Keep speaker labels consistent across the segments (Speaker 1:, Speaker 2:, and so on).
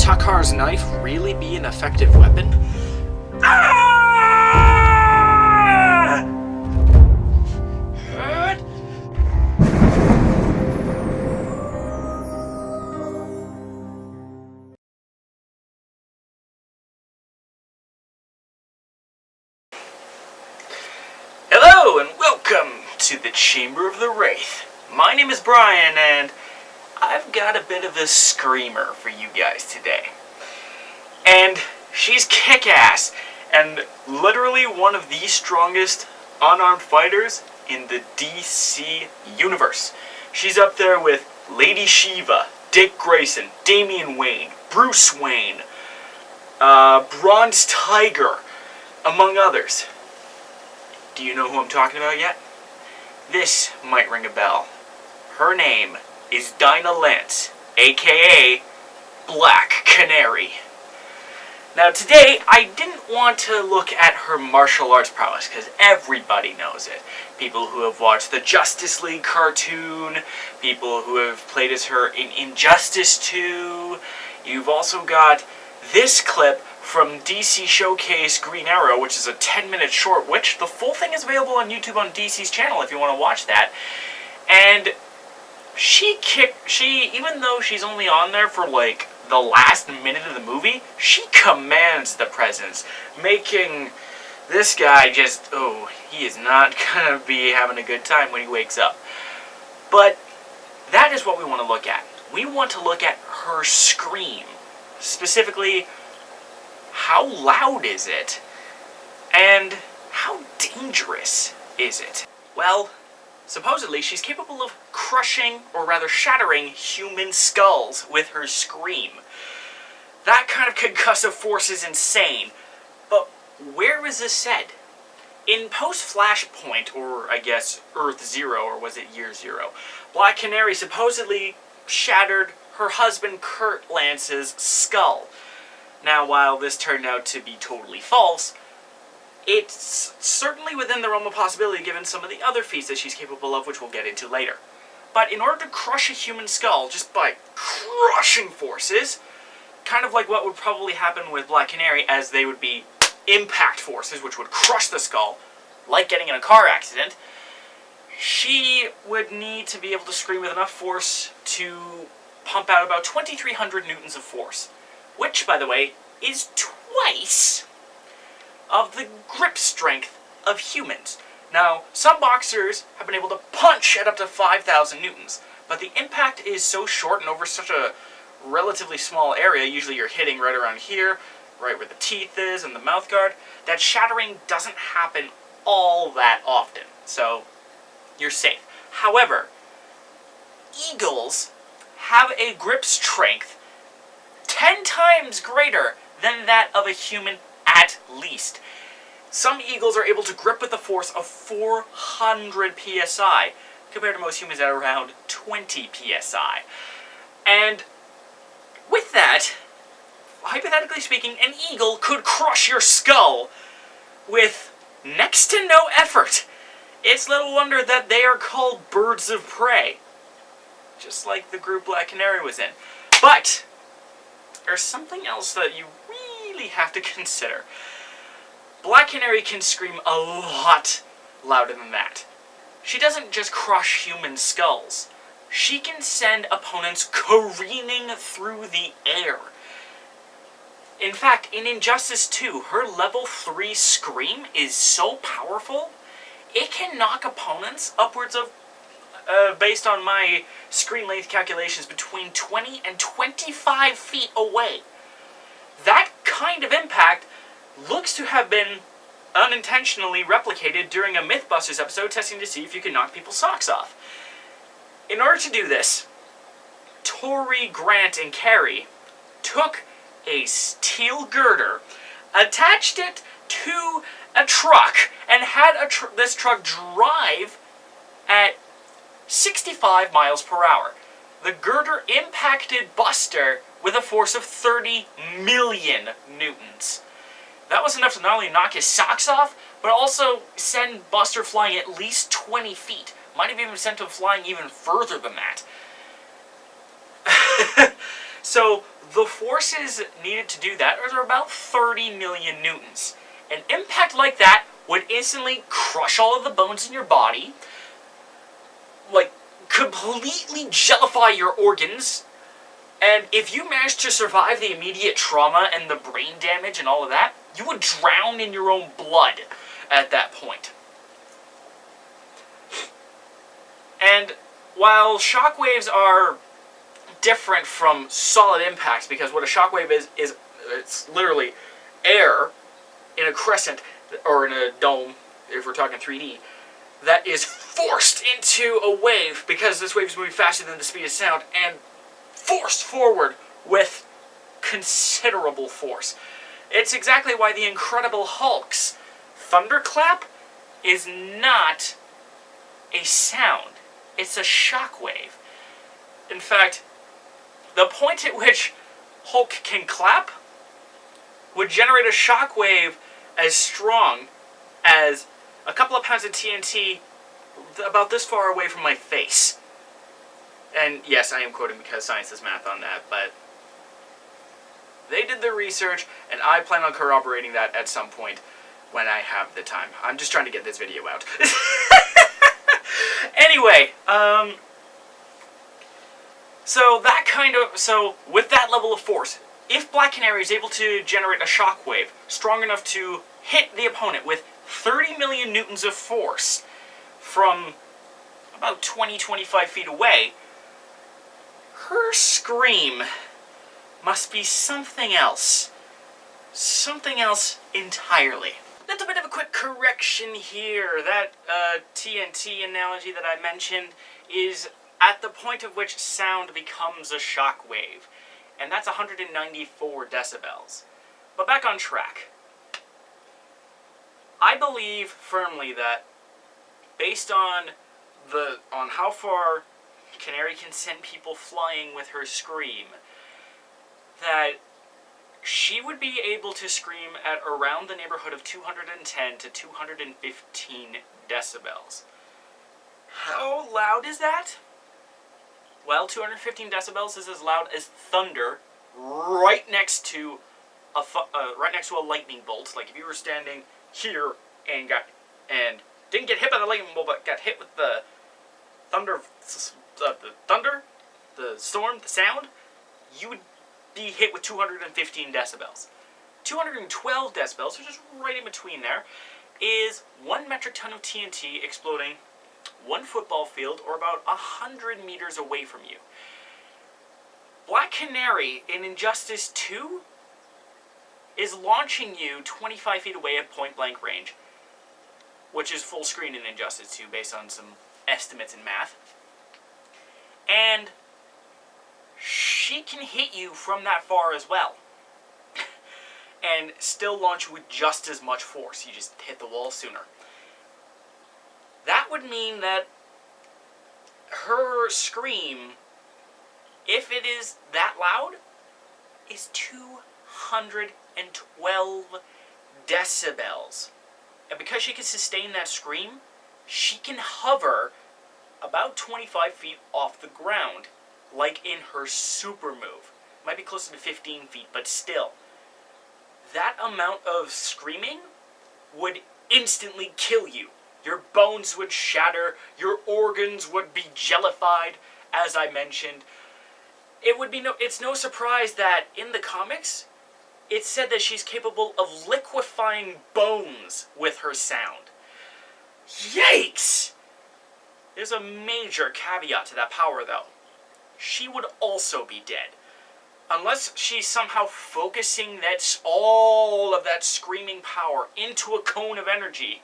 Speaker 1: Takar's knife really be an effective weapon? Ah! Hello and welcome to the Chamber of the Wraith. My name is Brian and I've got a bit of a screamer for you guys today. And she's kick-ass and literally one of the strongest unarmed fighters in the DC universe. She's up there with Lady Shiva, Dick Grayson, Damian Wayne, Bruce Wayne, Bronze Tiger, among others. Do you know who I'm talking about yet? This might ring a bell. Her name is Dinah Lance, aka Black Canary. Now today, I didn't want to look at her martial arts prowess, because everybody knows it. People who have watched the Justice League cartoon, people who have played as her in Injustice 2, you've also got this clip from DC Showcase Green Arrow, which is a 10-minute short, which the full thing is available on YouTube on DC's channel if you want to watch that. And she, even though she's only on there for like the last minute of the movie, she commands the presence, making this guy just, oh, he is not gonna be having a good time when he wakes up. But that is what we want to look at. We want to look at her scream. Specifically, how loud is it? And how dangerous is it? Well, supposedly she's capable of crushing, or rather shattering, human skulls with her scream. That kind of concussive force is insane. But where is this said? In post-Flashpoint, or I guess Earth Zero, or was it Year Zero, Black Canary supposedly shattered her husband Kurt Lance's skull. Now, while this turned out to be totally false, it's certainly within the realm of possibility given some of the other feats that she's capable of, which we'll get into later. But in order to crush a human skull just by crushing forces, kind of like what would probably happen with Black Canary, as they would be impact forces, which would crush the skull, like getting in a car accident, she would need to be able to scream with enough force to pump out about 2,300 newtons of force, which, by the way, is twice of the grip strength of humans. Now, some boxers have been able to punch at up to 5,000 newtons, but the impact is so short and over such a relatively small area, usually you're hitting right around here, right where the teeth is and the mouth guard, that shattering doesn't happen all that often, so you're safe. However, eagles have a grip strength 10 times greater than that of a human at least. Some eagles are able to grip with a force of 400 psi, compared to most humans at around 20 psi. And with that, hypothetically speaking, an eagle could crush your skull with next to no effort. It's little wonder that they are called birds of prey, just like the group Black Canary was in. But there's something else that you really have to consider. Black Canary can scream a lot louder than that. She doesn't just crush human skulls. She can send opponents careening through the air. In fact, in Injustice 2, her level 3 scream is so powerful, it can knock opponents upwards of, based on my screen length calculations, between 20 and 25 feet away. That kind of impact looks to have been unintentionally replicated during a Mythbusters episode testing to see if you can knock people's socks off. In order to do this, Tori, Grant, and Carrie took a steel girder, attached it to a truck, and had this truck drive at 65 miles per hour. The girder impacted Buster with a force of 30 million newtons. That was enough to not only knock his socks off, but also send Buster flying at least 20 feet. Might have even sent him flying even further than that. So the forces needed to do that are about 30 million newtons. An impact like that would instantly crush all of the bones in your body, like completely jellify your organs, and if you managed to survive the immediate trauma and the brain damage and all of that, you would drown in your own blood at that point. And while shockwaves are different from solid impacts, because what a shockwave is it's literally air in a crescent, or in a dome, if we're talking 3D, that is forced into a wave, because this wave is moving faster than the speed of sound, and forced forward with considerable force. It's exactly why the Incredible Hulk's thunderclap is not a sound. It's a shockwave. In fact, the point at which Hulk can clap would generate a shockwave as strong as a couple of pounds of TNT about this far away from my face. And yes, I am quoting because science is math on that, but they did their research, and I plan on corroborating that at some point when I have the time. I'm just trying to get this video out. Anyway, so with that level of force, if Black Canary is able to generate a shockwave strong enough to hit the opponent with 30 million newtons of force from about 20-25 feet away, her scream must be something else. Something else entirely. That's a bit of a quick correction here. That TNT analogy that I mentioned is at the point at which sound becomes a shock wave. And that's 194 decibels. But back on track. I believe firmly that based on how far Canary can send people flying with her scream, that she would be able to scream at around the neighborhood of 210 to 215 decibels. How loud is that? Well, 215 decibels is as loud as thunder right next to a lightning bolt. Like if you were standing here and didn't get hit by the lightning bolt, but got hit with the thunder, the storm, the sound, you would be hit with 215 decibels. 212 decibels, which is right in between there, is 1 metric ton of TNT exploding 1 football field or about 100 meters away from you. Black Canary in Injustice 2 is launching you 25 feet away at point blank range, which is full screen in Injustice 2 based on some estimates in math. And she can hit you from that far as well. And still launch with just as much force. You just hit the wall sooner. That would mean that her scream, if it is that loud, is 212 decibels. And because she can sustain that scream, she can hover about 25 feet off the ground, like in her super move. Might be closer to 15 feet, but still. That amount of screaming would instantly kill you. Your bones would shatter, your organs would be jellified, as I mentioned. It's no surprise that in the comics, it's said that she's capable of liquefying bones with her sound. Yikes! There's a major caveat to that power, though. She would also be dead. Unless she's somehow focusing all of that screaming power into a cone of energy,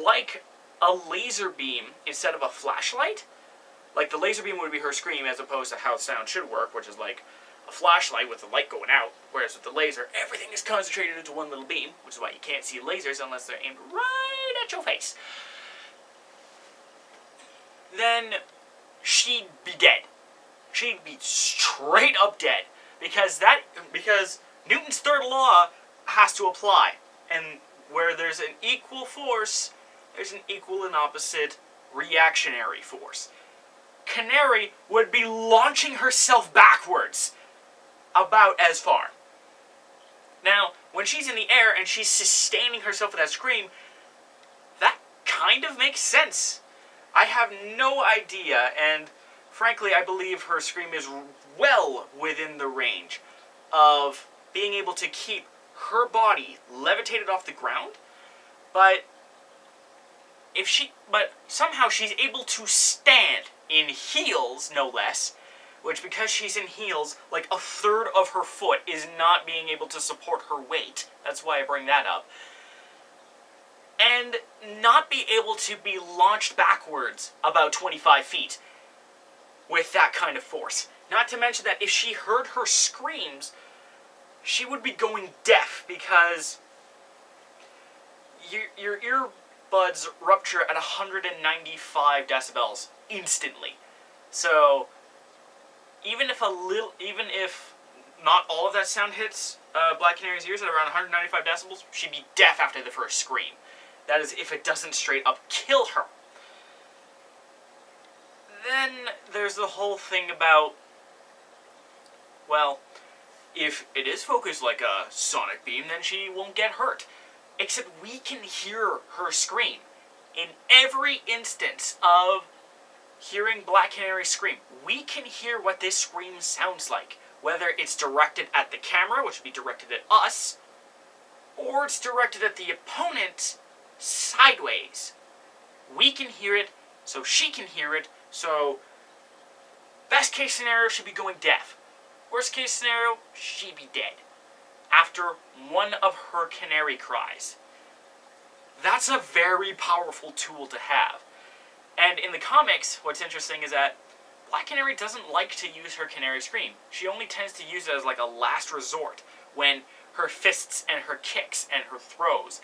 Speaker 1: like a laser beam instead of a flashlight. Like the laser beam would be her scream as opposed to how sound should work, which is like a flashlight with the light going out, whereas with the laser, everything is concentrated into one little beam, which is why you can't see lasers unless they're aimed right at your face. Then she'd be dead. She'd be straight up dead. Because Newton's third law has to apply. And where there's an equal force, there's an equal and opposite reactionary force. Canary would be launching herself backwards about as far. Now, when she's in the air and she's sustaining herself with that scream, that kind of makes sense. I have no idea, and frankly, I believe her scream is well within the range of being able to keep her body levitated off the ground, but somehow she's able to stand in heels, no less, which, because she's in heels, like a third of her foot is not being able to support her weight. That's why I bring that up. And not be able to be launched backwards about 25 feet with that kind of force. Not to mention that if she heard her screams, she would be going deaf, because your earbuds rupture at 195 decibels instantly. So even if not all of that sound hits Black Canary's ears at around 195 decibels, she'd be deaf after the first scream. That is if it doesn't straight up kill her. Then there's the whole thing about, well, if it is focused like a sonic beam, then she won't get hurt. Except we can hear her scream. In every instance of hearing Black Canary scream, we can hear what this scream sounds like. Whether it's directed at the camera, which would be directed at us, or it's directed at the opponent sideways. We can hear it, so she can hear it, so best case scenario, she'd be going deaf. Worst case scenario, she'd be dead after one of her canary cries. That's a very powerful tool to have. And in the comics, what's interesting is that Black Canary doesn't like to use her canary scream. She only tends to use it as like a last resort when her fists and her kicks and her throws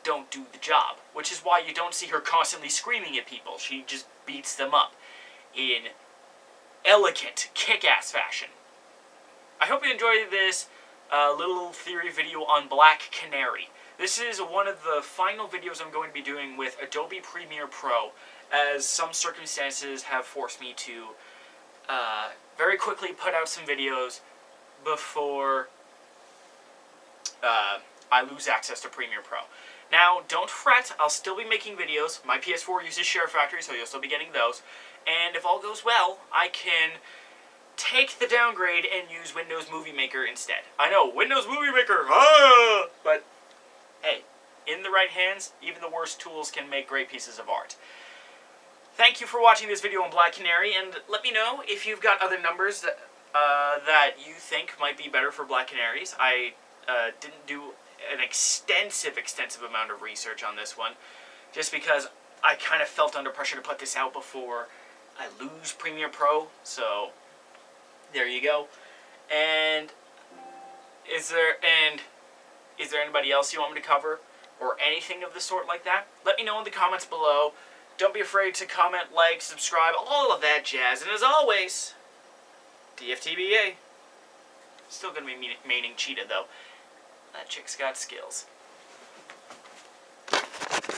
Speaker 1: don't do the job. Which is why you don't see her constantly screaming at people. She just beats them up in elegant, kick-ass fashion. I hope you enjoyed this little theory video on Black Canary. This is one of the final videos I'm going to be doing with Adobe Premiere Pro, as some circumstances have forced me to very quickly put out some videos before I lose access to Premiere Pro. Now, don't fret, I'll still be making videos. My PS4 uses Share Factory, so you'll still be getting those. And if all goes well, I can take the downgrade and use Windows Movie Maker instead. I know, Windows Movie Maker, but hey, in the right hands, even the worst tools can make great pieces of art. Thank you for watching this video on Black Canary, and let me know if you've got other numbers that you think might be better for Black Canaries. I didn't do an extensive amount of research on this one, just because I kind of felt under pressure to put this out before I lose Premiere Pro, so there you go. And is there anybody else you want me to cover, or anything of the sort like that? Let me know in the comments below. Don't be afraid to comment, like, subscribe, all of that jazz. And as always, DFTBA. Still gonna be maining Cheetah, though. That chick's got skills.